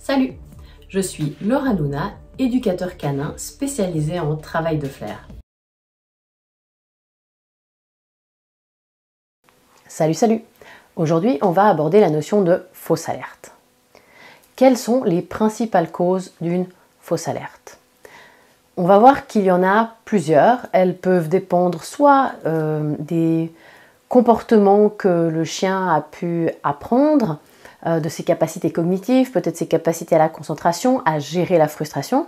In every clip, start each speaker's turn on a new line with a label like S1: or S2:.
S1: Salut, je suis Laura Luna, éducateur canin spécialisé en travail de flair. Salut! Aujourd'hui, on va aborder la notion de fausse alerte. Quelles sont les principales causes d'une fausse alerte? On va voir qu'il y en a plusieurs. Elles peuvent dépendre soit des comportements que le chien a pu apprendre, de ses capacités cognitives, peut-être ses capacités à la concentration, à gérer la frustration.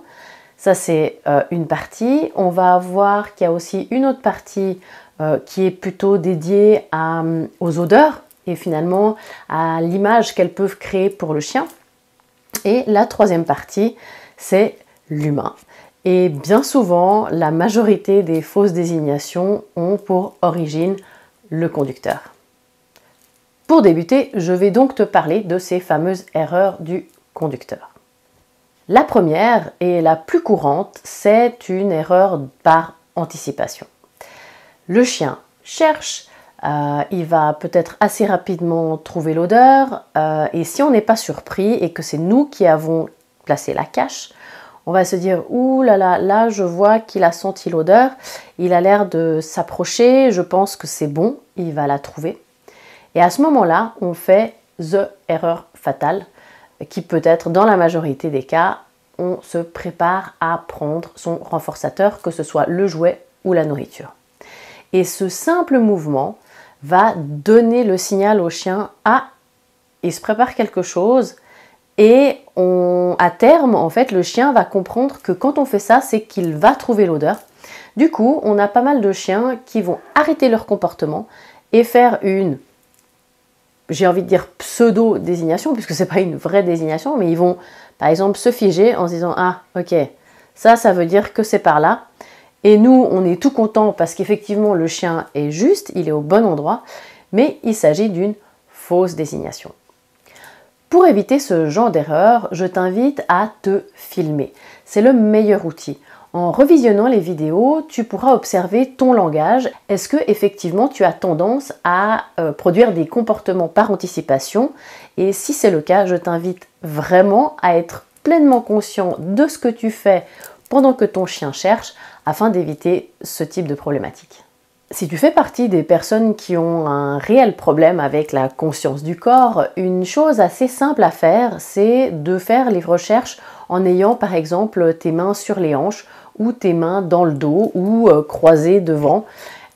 S1: Ça, c'est une partie. On va voir qu'il y a aussi une autre partie qui est plutôt dédiée aux odeurs et finalement à l'image qu'elles peuvent créer pour le chien. Et la troisième partie, c'est l'humain. Et bien souvent, la majorité des fausses désignations ont pour origine le conducteur. Pour débuter, je vais donc te parler de ces fameuses erreurs du conducteur. La première et la plus courante, c'est une erreur par anticipation. Le chien cherche, il va peut-être assez rapidement trouver l'odeur et si on n'est pas surpris et que c'est nous qui avons placé la cache, on va se dire « Ouh là là, là je vois qu'il a senti l'odeur, il a l'air de s'approcher, je pense que c'est bon, il va la trouver ». Et à ce moment-là, on fait the erreur fatale qui peut être dans la majorité des cas, on se prépare à prendre son renforçateur, que ce soit le jouet ou la nourriture. Et ce simple mouvement va donner le signal au chien « Ah, il se prépare quelque chose » et à terme, en fait, le chien va comprendre que quand on fait ça, c'est qu'il va trouver l'odeur. Du coup, on a pas mal de chiens qui vont arrêter leur comportement et faire une, j'ai envie de dire pseudo-désignation, puisque ce n'est pas une vraie désignation, mais ils vont, par exemple, se figer en se disant « Ah, ok, ça veut dire que c'est par là ». Et nous, on est tout content parce qu'effectivement, le chien est juste, il est au bon endroit, mais il s'agit d'une fausse désignation. Pour éviter ce genre d'erreur, je t'invite à te filmer. C'est le meilleur outil. En revisionnant les vidéos, tu pourras observer ton langage. Est-ce que effectivement tu as tendance à produire des comportements par anticipation? Et si c'est le cas, je t'invite vraiment à être pleinement conscient de ce que tu fais pendant que ton chien cherche afin d'éviter ce type de problématique. Si tu fais partie des personnes qui ont un réel problème avec la conscience du corps, une chose assez simple à faire, c'est de faire les recherches en ayant par exemple tes mains sur les hanches ou tes mains dans le dos ou croisées devant.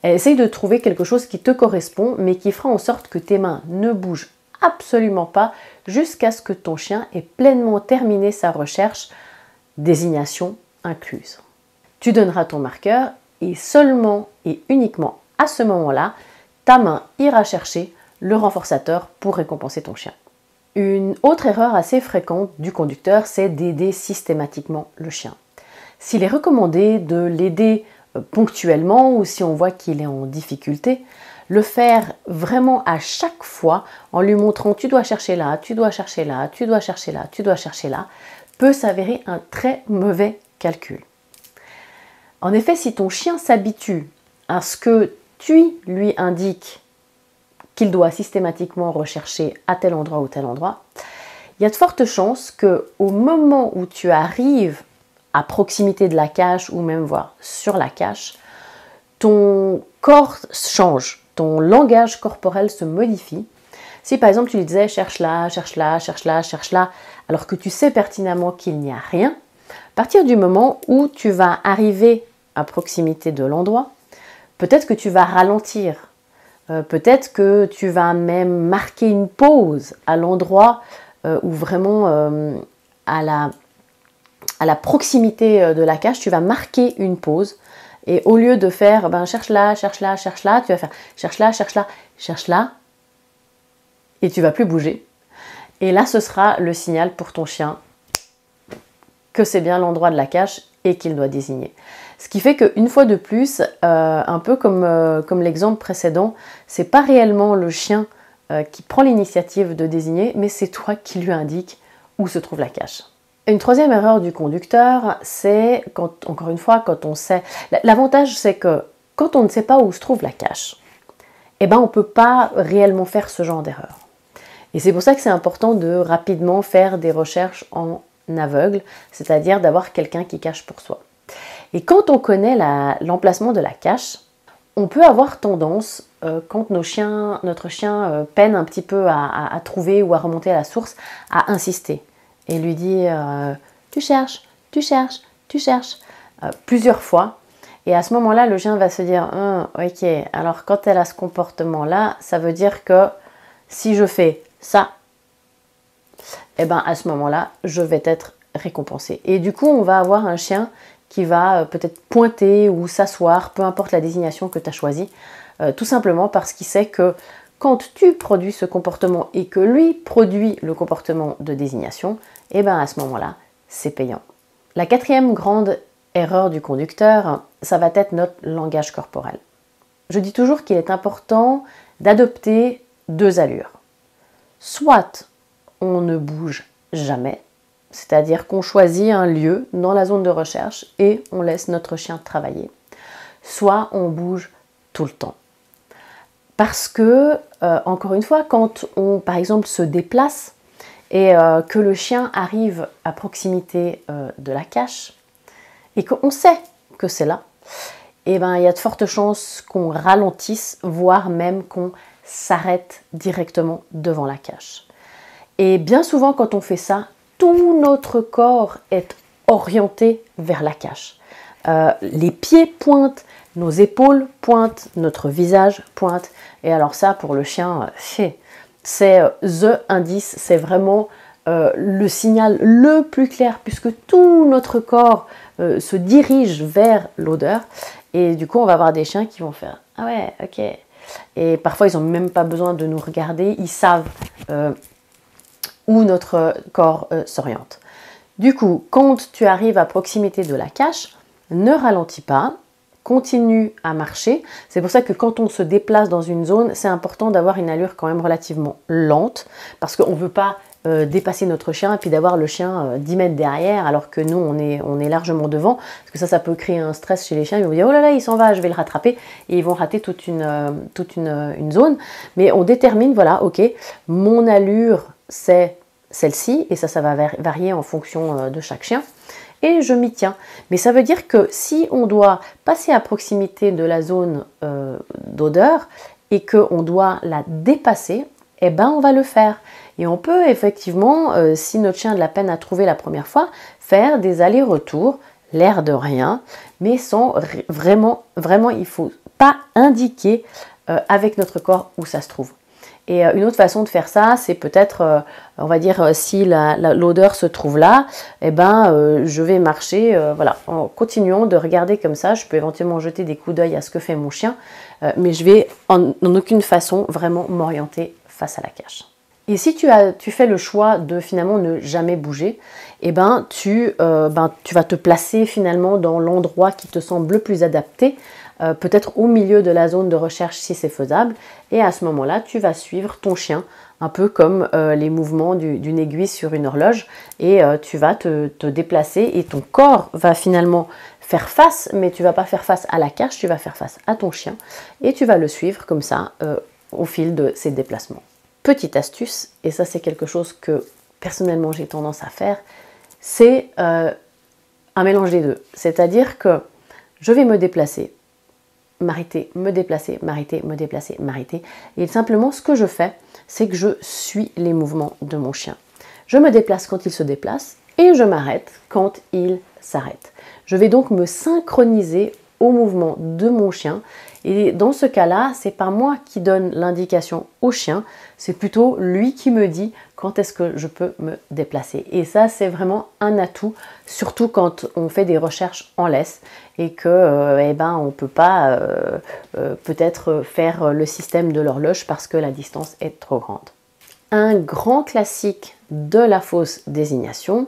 S1: Essaye de trouver quelque chose qui te correspond mais qui fera en sorte que tes mains ne bougent absolument pas jusqu'à ce que ton chien ait pleinement terminé sa recherche, désignation incluse. Tu donneras ton marqueur et seulement et uniquement à ce moment-là, ta main ira chercher le renforçateur pour récompenser ton chien. Une autre erreur assez fréquente du conducteur, c'est d'aider systématiquement le chien. S'il est recommandé de l'aider ponctuellement ou si on voit qu'il est en difficulté, le faire vraiment à chaque fois en lui montrant tu dois chercher là, tu dois chercher là, tu dois chercher là, tu dois chercher là, peut s'avérer un très mauvais calcul. En effet, si ton chien s'habitue à ce que tu lui indiques qu'il doit systématiquement rechercher à tel endroit ou tel endroit, il y a de fortes chances qu'au moment où tu arrives à proximité de la cache ou même voire sur la cache, ton corps change, ton langage corporel se modifie. Si par exemple tu lui disais cherche là, cherche là, cherche là, cherche là, alors que tu sais pertinemment qu'il n'y a rien, à partir du moment où tu vas arriver à proximité de l'endroit, peut-être que tu vas ralentir, peut-être que tu vas même marquer une pause à l'endroit où vraiment à la proximité de la cache, tu vas marquer une pause et au lieu de faire cherche là, cherche là, cherche là, tu vas faire cherche là, cherche là, cherche là et tu vas plus bouger. Et là, ce sera le signal pour ton chien que c'est bien l'endroit de la cache et qu'il doit désigner. Ce qui fait qu'une fois de plus, un peu comme l'exemple précédent, c'est pas réellement le chien qui prend l'initiative de désigner, mais c'est toi qui lui indique où se trouve la cache. Une troisième erreur du conducteur, c'est encore une fois, quand on sait... L'avantage, c'est que quand on ne sait pas où se trouve la cache, eh ben, on ne peut pas réellement faire ce genre d'erreur. Et c'est pour ça que c'est important de rapidement faire des recherches en aveugle, c'est-à-dire d'avoir quelqu'un qui cache pour soi. Et quand on connaît l'emplacement de la cache, on peut avoir tendance, quand notre chien peine un petit peu à trouver ou à remonter à la source, à insister et lui dire tu cherches, tu cherches, tu cherches, plusieurs fois. Et à ce moment-là, le chien va se dire ok, alors quand elle a ce comportement-là, ça veut dire que si je fais ça, et ben à ce moment-là, je vais être récompensé. Et du coup, on va avoir un chien qui va peut-être pointer ou s'asseoir, peu importe la désignation que tu as choisie, tout simplement parce qu'il sait que quand tu produis ce comportement et que lui produit le comportement de désignation, et ben à ce moment-là, c'est payant. La quatrième grande erreur du conducteur, ça va être notre langage corporel. Je dis toujours qu'il est important d'adopter deux allures. Soit on ne bouge jamais, c'est-à-dire qu'on choisit un lieu dans la zone de recherche et on laisse notre chien travailler. Soit on bouge tout le temps. Parce que, encore une fois, quand on, par exemple, se déplace et que le chien arrive à proximité de la cache et qu'on sait que c'est là, eh ben, il y a de fortes chances qu'on ralentisse, voire même qu'on s'arrête directement devant la cache. Et bien souvent, quand on fait ça, tout notre corps est orienté vers la cache. Les pieds pointent, nos épaules pointent, notre visage pointe. Et alors ça, pour le chien, c'est the indice, c'est vraiment le signal le plus clair puisque tout notre corps se dirige vers l'odeur. Et du coup, on va avoir des chiens qui vont faire « Ah ouais, ok ». Et parfois, ils n'ont même pas besoin de nous regarder, ils savent où notre corps s'oriente. Du coup, quand tu arrives à proximité de la cache, ne ralentis pas, continue à marcher. C'est pour ça que quand on se déplace dans une zone, c'est important d'avoir une allure quand même relativement lente, parce qu'on ne veut pas dépasser notre chien et puis d'avoir le chien 10 mètres derrière, alors que nous, on est largement devant, parce que ça peut créer un stress chez les chiens. Ils vont dire « Oh là là, il s'en va, je vais le rattraper », et ils vont rater toute une zone. Mais on détermine, voilà, ok, mon allure, c'est celle-ci, et ça va varier en fonction de chaque chien, et je m'y tiens. Mais ça veut dire que si on doit passer à proximité de la zone d'odeur et qu'on doit la dépasser, eh ben on va le faire. Et on peut effectivement, si notre chien a de la peine à trouver la première fois, faire des allers-retours, l'air de rien, mais sans vraiment, il ne faut pas indiquer avec notre corps où ça se trouve. Et une autre façon de faire ça, c'est peut-être, on va dire, si l'odeur se trouve là, eh ben, je vais marcher, voilà, en continuant de regarder comme ça. Je peux éventuellement jeter des coups d'œil à ce que fait mon chien, mais je vais en aucune façon vraiment m'orienter face à la cache. Et si tu fais le choix de finalement ne jamais bouger, eh ben, tu vas te placer finalement dans l'endroit qui te semble le plus adapté, peut-être au milieu de la zone de recherche si c'est faisable, et à ce moment-là, tu vas suivre ton chien, un peu comme les mouvements d'une aiguille sur une horloge, et tu vas te déplacer et ton corps va finalement faire face, mais tu ne vas pas faire face à la cache, tu vas faire face à ton chien, et tu vas le suivre comme ça au fil de ses déplacements. Petite astuce, et ça c'est quelque chose que personnellement j'ai tendance à faire, c'est un mélange des deux. C'est-à-dire que je vais me déplacer, m'arrêter, me déplacer, m'arrêter, me déplacer, m'arrêter. Et simplement ce que je fais, c'est que je suis les mouvements de mon chien. Je me déplace quand il se déplace et je m'arrête quand il s'arrête. Je vais donc me synchroniser au mouvement de mon chien. Et dans ce cas-là, c'est pas moi qui donne l'indication au chien, c'est plutôt lui qui me dit quand est-ce que je peux me déplacer. Et ça, c'est vraiment un atout, surtout quand on fait des recherches en laisse et que eh ben, on ne peut pas peut-être faire le système de l'horloge parce que la distance est trop grande. Un grand classique de la fausse désignation,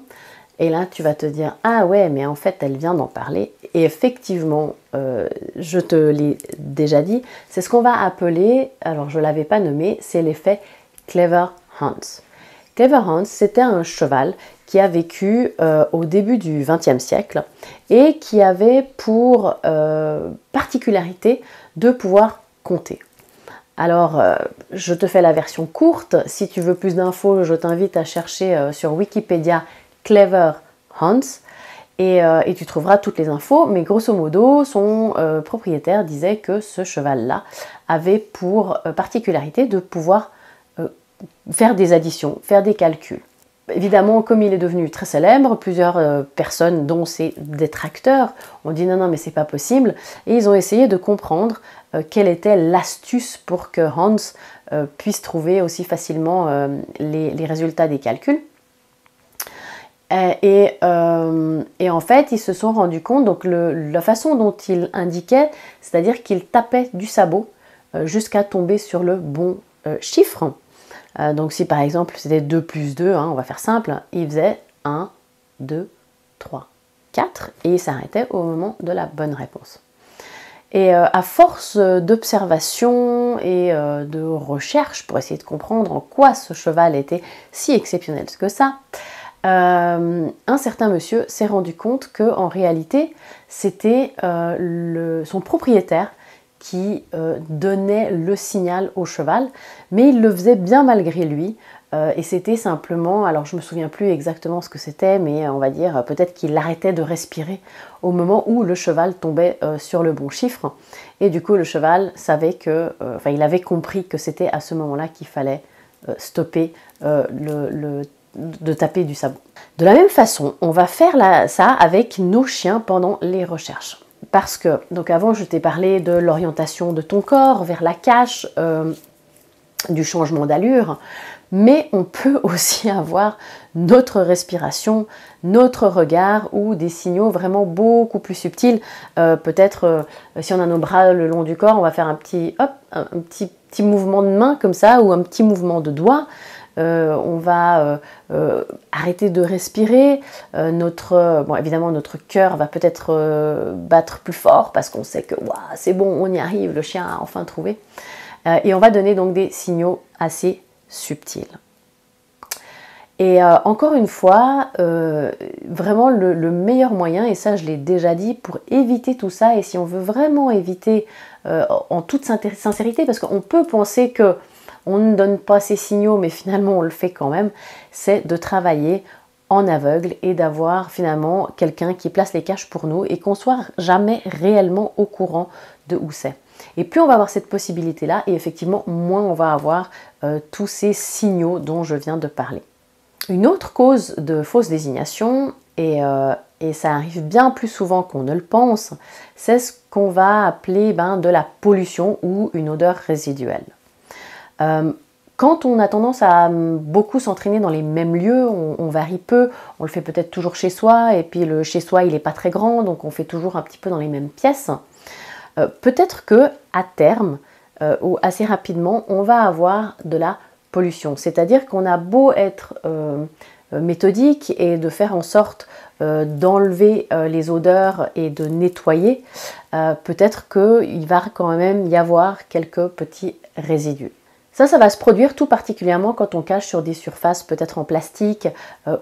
S1: et là, tu vas te dire « Ah ouais, mais en fait, elle vient d'en parler. » Et effectivement, je te l'ai déjà dit, c'est ce qu'on va appeler, alors je ne l'avais pas nommé, c'est l'effet Clever Hans. Clever Hans, c'était un cheval qui a vécu au début du XXe siècle et qui avait pour particularité de pouvoir compter. Alors, je te fais la version courte. Si tu veux plus d'infos, je t'invite à chercher sur Wikipédia Clever Hans et tu trouveras toutes les infos. Mais grosso modo, son propriétaire disait que ce cheval-là avait pour particularité de pouvoir faire des additions, faire des calculs. Évidemment, comme il est devenu très célèbre, plusieurs personnes, dont ses détracteurs, ont dit non, mais c'est pas possible. Et ils ont essayé de comprendre quelle était l'astuce pour que Hans puisse trouver aussi facilement les résultats des calculs. Et en fait, ils se sont rendus compte, donc la façon dont il indiquait, c'est-à-dire qu'il tapait du sabot jusqu'à tomber sur le bon chiffre. Donc si par exemple c'était 2 plus 2, on va faire simple, il faisait 1, 2, 3, 4 et il s'arrêtait au moment de la bonne réponse. Et à force d'observation et de recherche pour essayer de comprendre en quoi ce cheval était si exceptionnel que ça, un certain monsieur s'est rendu compte qu'en réalité c'était son propriétaire qui donnait le signal au cheval, mais il le faisait bien malgré lui, et c'était simplement, alors je ne me souviens plus exactement ce que c'était, mais on va dire peut-être qu'il arrêtait de respirer au moment où le cheval tombait sur le bon chiffre, et du coup le cheval savait que, il avait compris que c'était à ce moment-là qu'il fallait stopper de taper du sabot. De la même façon, on va faire ça avec nos chiens pendant les recherches. Parce que, donc avant je t'ai parlé de l'orientation de ton corps vers la cache, du changement d'allure, mais on peut aussi avoir notre respiration, notre regard ou des signaux vraiment beaucoup plus subtils. Peut-être si on a nos bras le long du corps, on va faire un petit mouvement de main comme ça ou un petit mouvement de doigt. On va arrêter de respirer, évidemment notre cœur va peut-être battre plus fort parce qu'on sait que c'est bon, on y arrive, le chien a enfin trouvé. Et on va donner donc des signaux assez subtils. Et encore une fois, vraiment le meilleur moyen, et ça je l'ai déjà dit, pour éviter tout ça, et si on veut vraiment éviter en toute sincérité, parce qu'on peut penser que on ne donne pas ces signaux, mais finalement on le fait quand même, c'est de travailler en aveugle et d'avoir finalement quelqu'un qui place les caches pour nous et qu'on soit jamais réellement au courant de où c'est. Et plus on va avoir cette possibilité-là, et effectivement, moins on va avoir tous ces signaux dont je viens de parler. Une autre cause de fausse désignation, et ça arrive bien plus souvent qu'on ne le pense, c'est ce qu'on va appeler de la pollution ou une odeur résiduelle. Quand on a tendance à beaucoup s'entraîner dans les mêmes lieux, on varie peu, on le fait peut-être toujours chez soi, et puis le chez soi il n'est pas très grand, donc on fait toujours un petit peu dans les mêmes pièces. Peut-être que à terme, ou assez rapidement, on va avoir de la pollution. C'est-à-dire qu'on a beau être méthodique et de faire en sorte d'enlever les odeurs et de nettoyer, peut-être qu'il va quand même y avoir quelques petits résidus. Ça va se produire tout particulièrement quand on cache sur des surfaces peut-être en plastique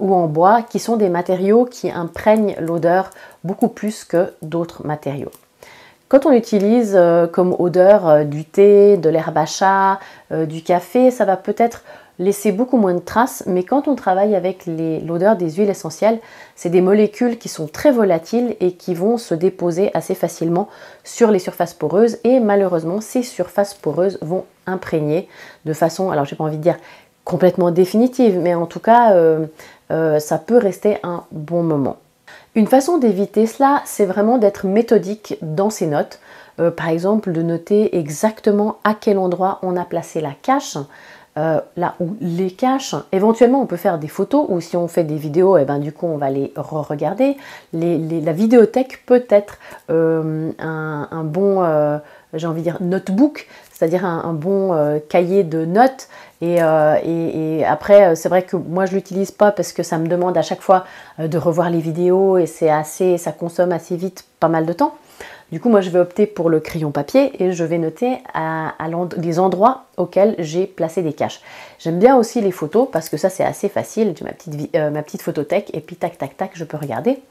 S1: ou en bois, qui sont des matériaux qui imprègnent l'odeur beaucoup plus que d'autres matériaux. Quand on utilise comme odeur du thé, de l'herbe à chat, du café, ça va peut-être laisser beaucoup moins de traces, mais quand on travaille avec l'odeur des huiles essentielles, c'est des molécules qui sont très volatiles et qui vont se déposer assez facilement sur les surfaces poreuses, et malheureusement ces surfaces poreuses vont imprégner de façon, alors j'ai pas envie de dire complètement définitive, mais en tout cas ça peut rester un bon moment. Une façon d'éviter cela, c'est vraiment d'être méthodique dans ses notes. Par exemple, de noter exactement à quel endroit on a placé la cache, là où les caches. Éventuellement, on peut faire des photos, ou si on fait des vidéos, du coup, on va les re-regarder. La vidéothèque peut être un bon, j'ai envie de dire, notebook, c'est-à-dire un bon cahier de notes. Et après, c'est vrai que moi, je l'utilise pas parce que ça me demande à chaque fois de revoir les vidéos et ça consomme assez vite pas mal de temps. Du coup, moi, je vais opter pour le crayon papier et je vais noter les endroits auxquels j'ai placé des caches. J'aime bien aussi les photos parce que ça, c'est assez facile. J'ai ma petite photothèque et puis tac, tac, tac, je peux regarder.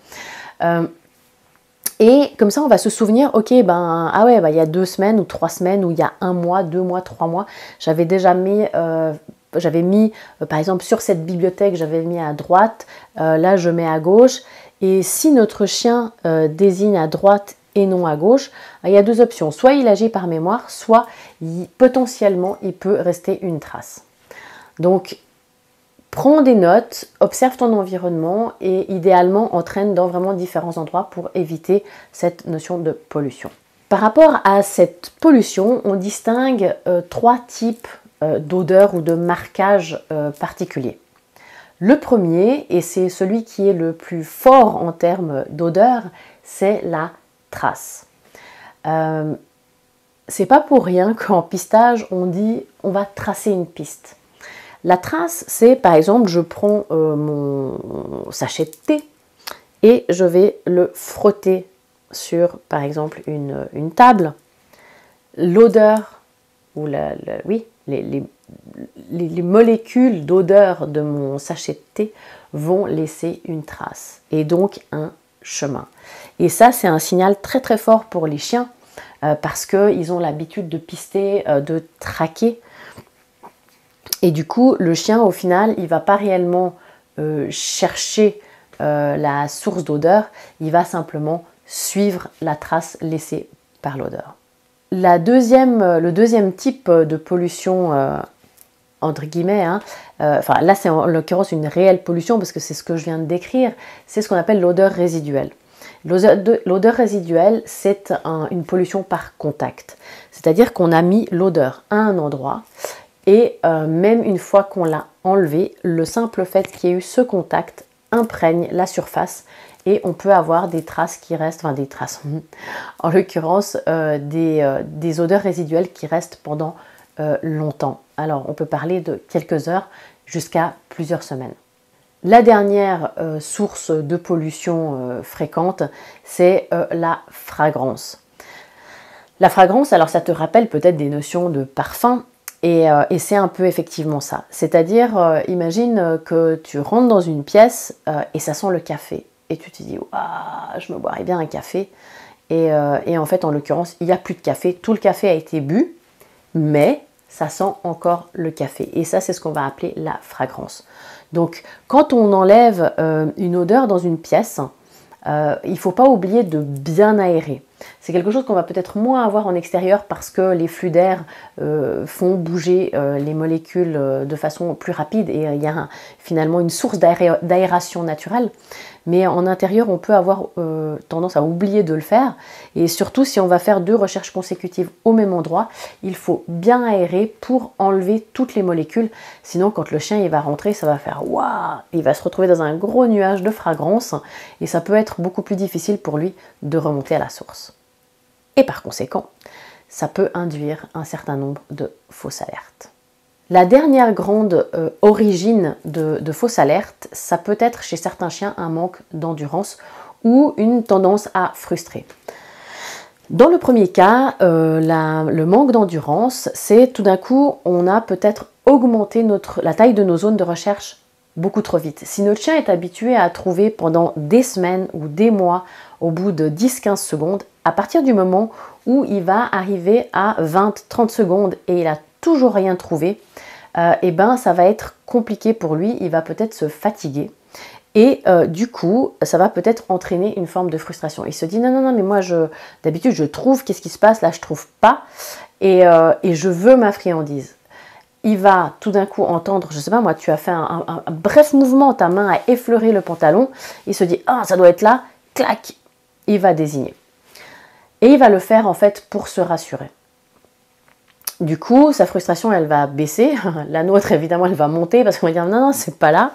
S1: Et comme ça, on va se souvenir, ok, ben, ah ouais, ben, il y a 2 semaines ou 3 semaines, ou il y a 1 mois, 2 mois, 3 mois, j'avais déjà mis, par exemple, sur cette bibliothèque, j'avais mis à droite, là, je mets à gauche. Et si notre chien désigne à droite et non à gauche, il y a 2 options. Soit il agit par mémoire, soit potentiellement, il peut rester une trace. Donc, prends des notes, observe ton environnement et idéalement entraîne dans vraiment différents endroits pour éviter cette notion de pollution. Par rapport à cette pollution, on distingue 3 types d'odeurs ou de marquages particuliers. Le premier, et c'est celui qui est le plus fort en termes d'odeur, c'est la trace. C'est pas pour rien qu'en pistage, on dit on va tracer une piste. La trace, c'est par exemple, je prends mon sachet de thé et je vais le frotter sur, par exemple, une table. L'odeur, ou les molécules d'odeur de mon sachet de thé vont laisser une trace et donc un chemin. Et ça, c'est un signal très très fort pour les chiens parce qu'ils ont l'habitude de pister, de traquer. Et du coup, le chien, au final, il ne va pas réellement chercher la source d'odeur, il va simplement suivre la trace laissée par l'odeur. Le deuxième type de pollution, entre guillemets, là c'est en l'occurrence une réelle pollution parce que c'est ce que je viens de décrire, c'est ce qu'on appelle l'odeur résiduelle. L'odeur résiduelle, c'est une pollution par contact, c'est-à-dire qu'on a mis l'odeur à un endroit et même une fois qu'on l'a enlevé, le simple fait qu'il y ait eu ce contact imprègne la surface et on peut avoir des traces qui restent, enfin des traces, en l'occurrence des odeurs résiduelles qui restent pendant longtemps. Alors on peut parler de quelques heures jusqu'à plusieurs semaines. La dernière source de pollution fréquente, c'est la fragrance. La fragrance, alors ça te rappelle peut-être des notions de parfum, et c'est un peu effectivement ça. C'est-à-dire, imagine que tu rentres dans une pièce et ça sent le café. Et tu te dis, waouh, je me boirais bien un café. Et en fait, en l'occurrence, il n'y a plus de café. Tout le café a été bu, mais ça sent encore le café. Et ça, c'est ce qu'on va appeler la fragrance. Donc, quand on enlève une odeur dans une pièce, il ne faut pas oublier de bien aérer. C'est quelque chose qu'on va peut-être moins avoir en extérieur parce que les flux d'air font bouger les molécules de façon plus rapide et il y a finalement une source d'aération naturelle. Mais en intérieur, on peut avoir tendance à oublier de le faire. Et surtout, si on va faire 2 recherches consécutives au même endroit, il faut bien aérer pour enlever toutes les molécules. Sinon, quand le chien il va rentrer, ça va faire waouh, il va se retrouver dans un gros nuage de fragrance et ça peut être beaucoup plus difficile pour lui de remonter à la source. Et par conséquent, ça peut induire un certain nombre de fausses alertes. La dernière grande origine de fausses alertes, ça peut être chez certains chiens un manque d'endurance ou une tendance à frustrer. Dans le premier cas, le manque d'endurance, c'est tout d'un coup, on a peut-être augmenté la taille de nos zones de recherche beaucoup trop vite. Si notre chien est habitué à trouver pendant des semaines ou des mois au bout de 10-15 secondes, à partir du moment où il va arriver à 20-30 secondes et il n'a toujours rien trouvé, et ben ça va être compliqué pour lui, il va peut-être se fatiguer et du coup ça va peut-être entraîner une forme de frustration. Il se dit non mais moi d'habitude je trouve, qu'est-ce qui se passe là, je trouve pas et je veux ma friandise. Il va tout d'un coup entendre, je sais pas moi, tu as fait un bref mouvement, ta main a effleuré le pantalon, il se dit ah ça doit être là, clac, il va désigner. Et il va le faire en fait pour se rassurer. Du coup, sa frustration, elle va baisser. La nôtre, évidemment, elle va monter parce qu'on va dire non, c'est pas là.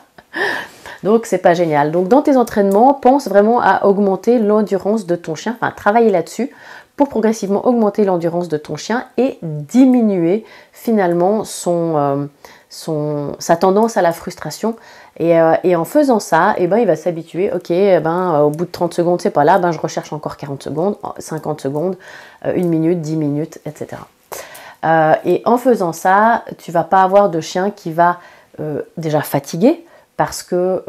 S1: Donc, c'est pas génial. Donc, dans tes entraînements, pense vraiment à augmenter l'endurance de ton chien, enfin, travailler là-dessus pour progressivement augmenter l'endurance de ton chien et diminuer finalement sa tendance à la frustration. Et en faisant ça, eh ben, il va s'habituer, ok, au bout de 30 secondes, c'est pas là, je recherche encore 40 secondes, 50 secondes, 1 minute, 10 minutes, etc. Et en faisant ça, tu vas pas avoir de chien qui va déjà fatiguer parce que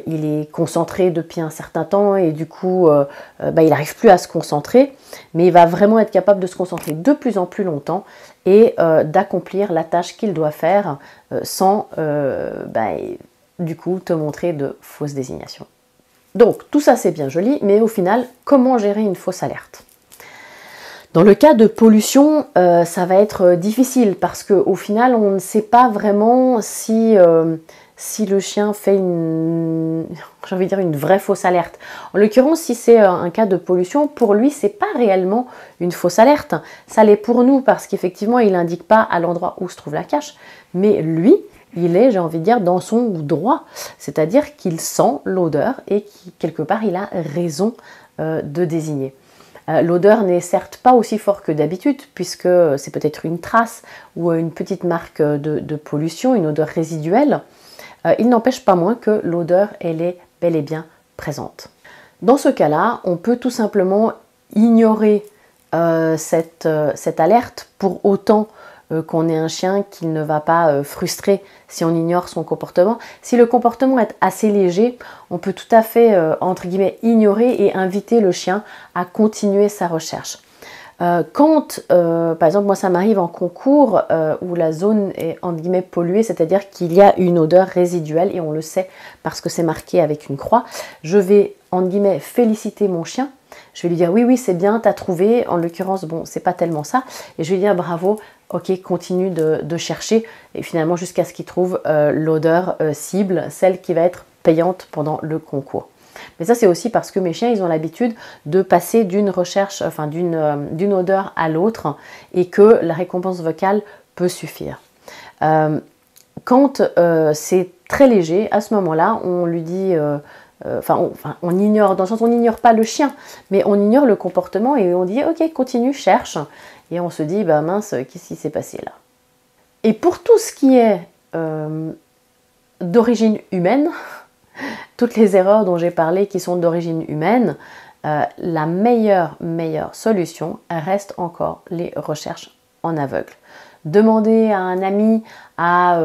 S1: il est concentré depuis un certain temps et du coup il n'arrive plus à se concentrer, mais il va vraiment être capable de se concentrer de plus en plus longtemps et d'accomplir la tâche qu'il doit faire sans du coup te montrer de fausses désignations. Donc tout ça c'est bien joli, mais au final, comment gérer une fausse alerte? Dans le cas de pollution, ça va être difficile parce qu'au final, on ne sait pas vraiment si le chien fait une vraie fausse alerte. En l'occurrence, si c'est un cas de pollution, pour lui, c'est pas réellement une fausse alerte. Ça l'est pour nous parce qu'effectivement, il n'indique pas à l'endroit où se trouve la cache, mais lui, il est, j'ai envie de dire, dans son droit. C'est-à-dire qu'il sent l'odeur et quelque part, il a raison de désigner. L'odeur n'est certes pas aussi forte que d'habitude, puisque c'est peut-être une trace ou une petite marque de pollution, une odeur résiduelle. Il n'empêche pas moins que l'odeur, elle est bel et bien présente. Dans ce cas-là, on peut tout simplement ignorer cette alerte pour autant qu'on ait un chien qui ne va pas frustrer si on ignore son comportement. Si le comportement est assez léger, on peut tout à fait, entre guillemets, ignorer et inviter le chien à continuer sa recherche. Quand, par exemple, moi ça m'arrive en concours où la zone est, entre guillemets, polluée, c'est-à-dire qu'il y a une odeur résiduelle et on le sait parce que c'est marqué avec une croix, je vais, entre guillemets, féliciter mon chien. Je vais lui dire oui, c'est bien, t'as trouvé. En l'occurrence, bon, c'est pas tellement ça. Et je vais lui dire bravo, ok, continue de chercher. Et finalement, jusqu'à ce qu'il trouve l'odeur cible, celle qui va être payante pendant le concours. Mais ça, c'est aussi parce que mes chiens, ils ont l'habitude de passer d'une recherche, enfin d'une odeur à l'autre et que la récompense vocale peut suffire. Quand c'est très léger, à ce moment-là, on lui dit... on ignore, dans le sens on n'ignore pas le chien, mais on ignore le comportement et on dit ok, continue, cherche. Et on se dit, bah mince, qu'est-ce qui s'est passé là? Et pour tout ce qui est d'origine humaine, toutes les erreurs dont j'ai parlé qui sont d'origine humaine, la meilleure solution reste encore les recherches en aveugle. Demandez à un ami, à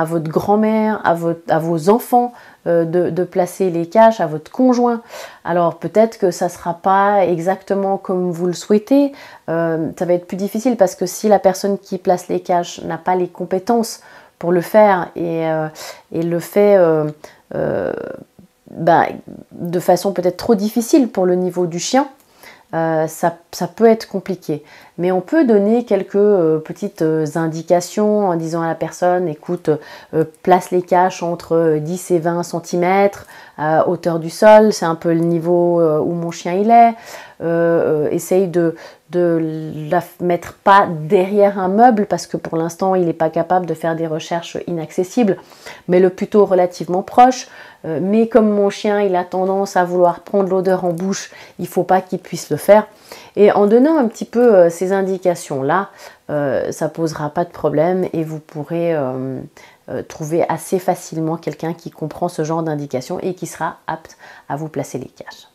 S1: votre grand-mère, à vos enfants de placer les caches, à votre conjoint. Alors peut-être que ça ne sera pas exactement comme vous le souhaitez, ça va être plus difficile parce que si la personne qui place les caches n'a pas les compétences pour le faire et le fait de façon peut-être trop difficile pour le niveau du chien, ça peut être compliqué. Mais on peut donner quelques petites indications en disant à la personne, écoute, place les caches entre 10 et 20 cm, hauteur du sol, c'est un peu le niveau où mon chien il est. Essaye de la mettre pas derrière un meuble parce que pour l'instant il n'est pas capable de faire des recherches inaccessibles, mais le plutôt relativement proche. Mais comme mon chien il a tendance à vouloir prendre l'odeur en bouche, il ne faut pas qu'il puisse le faire. Et en donnant un petit peu ces indications-là, ça ne posera pas de problème et vous pourrez trouver assez facilement quelqu'un qui comprend ce genre d'indications et qui sera apte à vous placer les caches.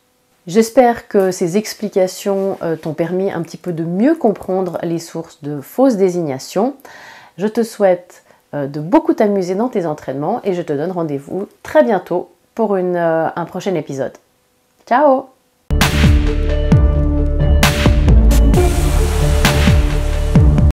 S1: J'espère que ces explications t'ont permis un petit peu de mieux comprendre les sources de fausses désignations. Je te souhaite de beaucoup t'amuser dans tes entraînements et je te donne rendez-vous très bientôt pour un prochain épisode. Ciao!